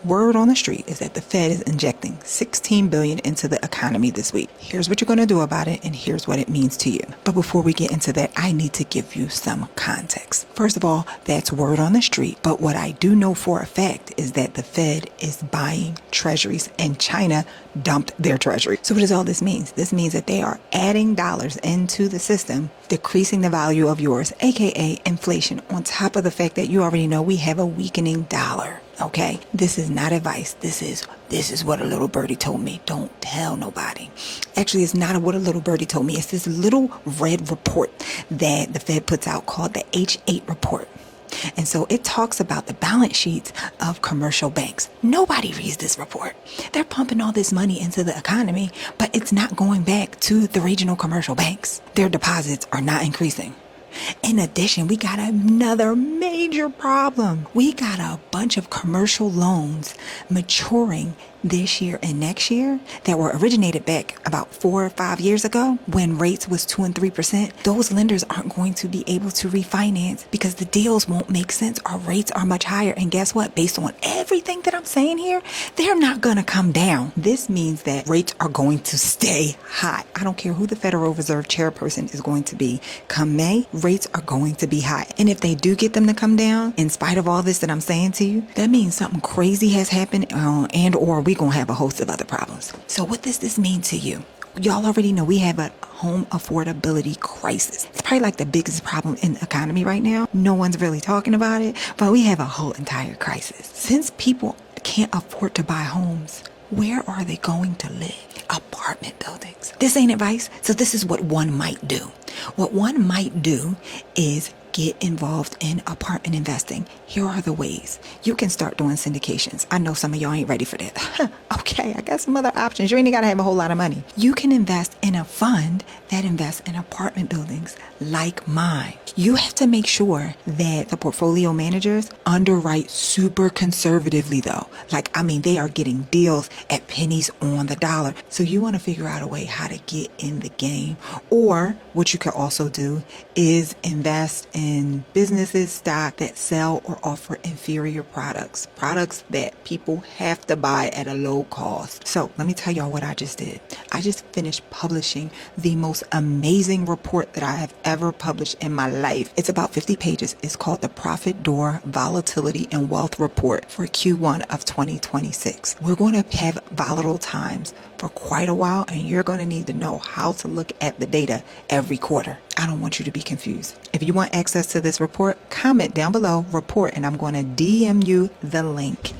Word on the street is that the Fed is injecting $16 billion into the economy this week. Here's what you're going to do about it, and here's what it means to you. But before we get into that, I need to give you some context. First of all, that's word on the street. But what I do know for a fact is that the Fed is buying treasuries, and China dumped their treasury. So what does all this mean? This means that they are adding dollars into the system, decreasing the value of yours, aka inflation, on top of the fact that you already know we have a weakening dollar. Okay, this is not advice. This is what a little birdie told me. Don't tell nobody. Actually, it's not what a little birdie told me. It's this little red report that the Fed puts out called the H8 report. And so it talks about the balance sheets of commercial banks. Nobody reads this report. They're pumping all this money into the economy, but it's not going back to the regional commercial banks. Their deposits are not increasing. In addition, we got another major problem. We got a bunch of commercial loans maturing this year and next year that were originated back about 4 or 5 years ago when rates was 2 and 3%. Those lenders aren't going to be able to refinance because the deals won't make sense. Our rates are much higher. And guess what? Based on everything that I'm saying here, they're not going to come down. This means that rates are going to stay high. I don't care who the Federal Reserve chairperson is going to be. Come May, rates are going to be high. And if they do get them to come down, in spite of all this that I'm saying to you, that means something crazy has happened and or we're going to have a host of other problems. So what does this mean to you? Y'all already know we have a home affordability crisis. It's probably like the biggest problem in the economy right now. No one's really talking about it, but we have a whole entire crisis. Since people can't afford to buy homes, where are they going to live? Apartment buildings. This ain't advice, so this is what one might do. What one might do is get involved in apartment investing. Here are the ways. You can start doing syndications. I know some of y'all ain't ready for that. Okay, I got some other options. You ain't got to have a whole lot of money. You can invest in a fund that invests in apartment buildings like mine. You have to make sure that the portfolio managers underwrite super conservatively though. They are getting deals at pennies on the dollar. So you want to figure out a way how to get in the game. Or what you could also do is invest in businesses, stock that sell or offer inferior products that people have to buy at a low cost. So let me tell y'all what I just did. I just finished publishing the most amazing report that I have ever published in my life. It's about 50 pages. It's called the Profit Door Volatility and Wealth Report for Q1 of 2026. We're going to have volatile times for quite a while, and you're going to need to know how to look at the data every quarter. I don't want you to be confused. If you want access to this report, comment down below report, and I'm going to DM you the link.